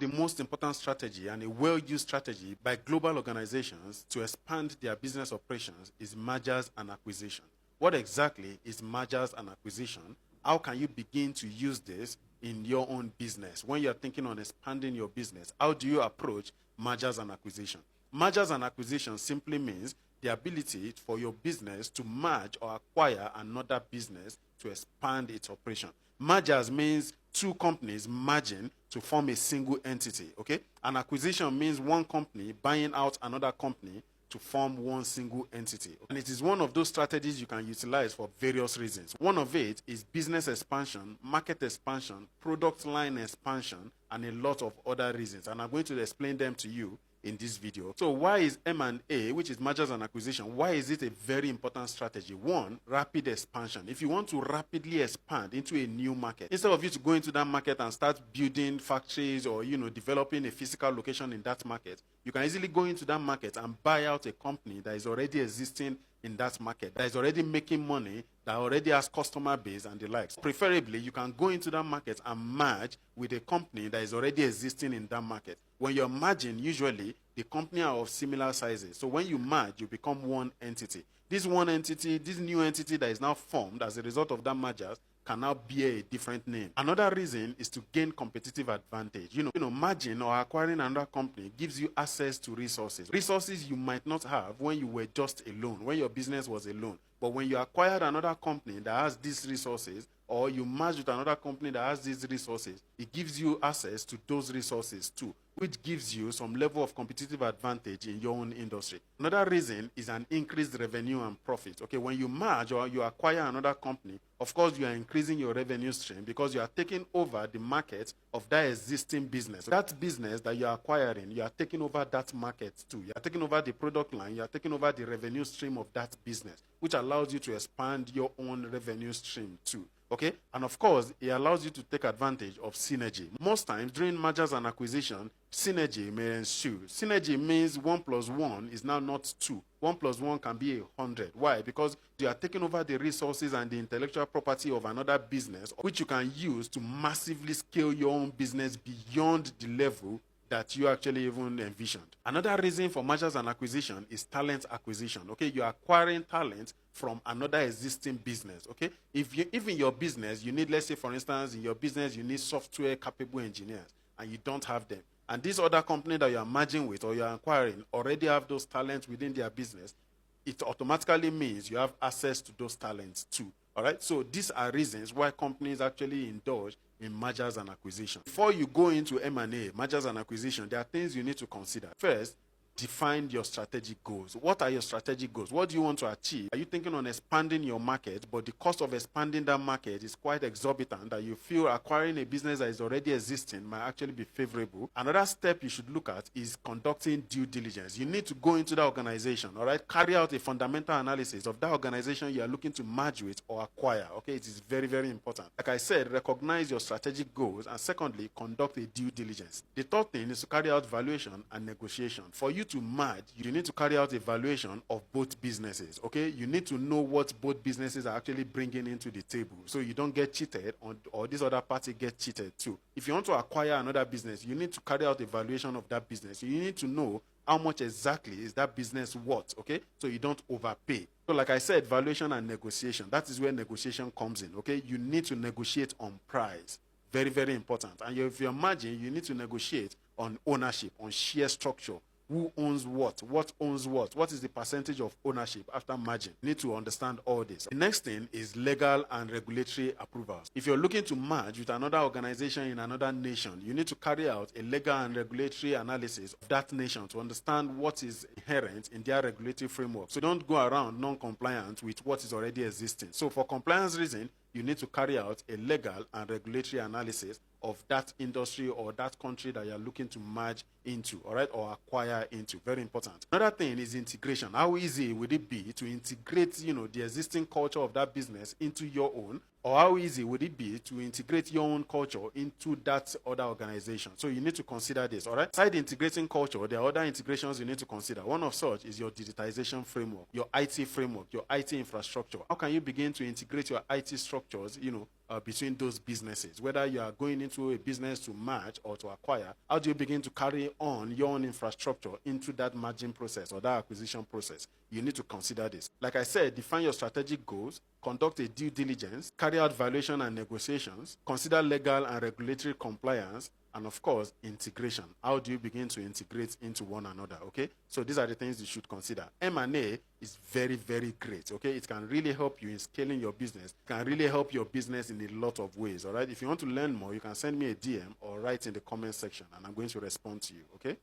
the most important strategy and a well-used strategy by global organizations to expand their business operations is mergers and acquisition. What exactly is mergers and acquisition? How can you begin to use this in your own business? When you're thinking on expanding your business, how do you approach mergers and acquisition? Mergers and acquisition simply means the ability for your business to merge or acquire another business to expand its operation. Mergers means two companies merging to form a single entity, okay? An acquisition means one company buying out another company to form one single entity. And it is one of those strategies you can utilize for various reasons. One of it is business expansion, market expansion, product line expansion, and a lot of other reasons. And I'm going to explain them to you in this video. So why is M&A, which is mergers and acquisition, why is it a very important strategy? One, rapid expansion. If you want to rapidly expand into a new market, instead of you to go into that market and start building factories or developing a physical location in that market, you can easily go into that market and buy out a company that is already existing in that market, that is already making money, that already has customer base and the likes. Preferably, you can go into that market and merge with a company that is already existing in that market. When you're merging, usually the company are of similar sizes. So when you merge, you become one entity. This one entity, this new entity that is now formed as a result of that merger can now bear a different name. Another reason is to gain competitive advantage. Merging or acquiring another company gives you access to resources. Resources you might not have when you were just alone, when your business was alone. But when you acquired another company that has these resources, or you merge with another company that has these resources, it gives you access to those resources too, which gives you some level of competitive advantage in your own industry. Another reason is an increased revenue and profit. Okay, when you merge or you acquire another company, of course you are increasing your revenue stream because you are taking over the market of that existing business. That business that you are acquiring, you are taking over that market too. You are taking over the product line, you are taking over the revenue stream of that business, which allows you to expand your own revenue stream too. Okay, and of course, it allows you to take advantage of synergy. Most times during mergers and acquisition, synergy may ensue. Synergy means 1 plus 1 is now not 2. 1 plus 1 can be 100. Why? Because you are taking over the resources and the intellectual property of another business, which you can use to massively scale your own business beyond the level that you actually even envisioned. Another reason for mergers and acquisition is talent acquisition. Okay, you're acquiring talent from another existing business. Okay, if in your business you need, let's say for instance, in your business you need software capable engineers and you don't have them, and this other company that you are merging with or you are acquiring already have those talents within their business, it automatically means you have access to those talents too. All right, so these are reasons why companies actually indulge in mergers and acquisition. Before you go into M&A, mergers and acquisition, there are things you need to consider. First, define your strategic goals. What are your strategic goals? What do you want to achieve? Are you thinking on expanding your market, but the cost of expanding that market is quite exorbitant, that you feel acquiring a business that is already existing might actually be favorable? Another step you should look at is conducting due diligence. You need to go into that organization, all right? Carry out a fundamental analysis of that organization you are looking to merge with or acquire, okay? It is very, very important. Like I said, recognize your strategic goals, and secondly, conduct a due diligence. The third thing is to carry out valuation and negotiation. For you to merge, you need to carry out a valuation of both businesses, okay? You need to know what both businesses are actually bringing into the table so you don't get cheated or this other party get cheated too. If you want to acquire another business, you need to carry out a valuation of that business. You need to know how much exactly is that business worth, okay? So you don't overpay. So like I said, valuation and negotiation, that is where negotiation comes in, okay? You need to negotiate on price. Very, very important. And if you're merging, you need to negotiate on ownership, on share structure. Who owns what owns what is the percentage of ownership after merging. You need to understand all this. The next thing is legal and regulatory approvals. If you're looking to merge with another organization in another nation, you need to carry out a legal and regulatory analysis of that nation to understand what is inherent in their regulatory framework. So don't go around non-compliant with what is already existing. So for compliance reason, you need to carry out a legal and regulatory analysis of that industry or that country that you're looking to merge into, all right, or acquire into. Very important. Another thing is integration. How easy would it be to integrate, the existing culture of that business into your own? Or how easy would it be to integrate your own culture into that other organization? So you need to consider this, all right? Aside integrating culture, there are other integrations you need to consider. One of such is your digitization framework, your IT framework, your IT infrastructure. How can you begin to integrate your IT structures, between those businesses? Whether you are going into a business to merge or to acquire, how do you begin to carry on your own infrastructure into that merging process or that acquisition process? You need to consider this. Like I said, define your strategic goals, conduct a due diligence, carry out valuation and negotiations, consider legal and regulatory compliance, and of course, integration. How do you begin to integrate into one another? Okay, so these are the things you should consider. M&A is very, very great. Okay, it can really help you in scaling your business. It can really help your business in a lot of ways. All right, if you want to learn more, you can send me a DM or write in the comment section, and I'm going to respond to you. Okay.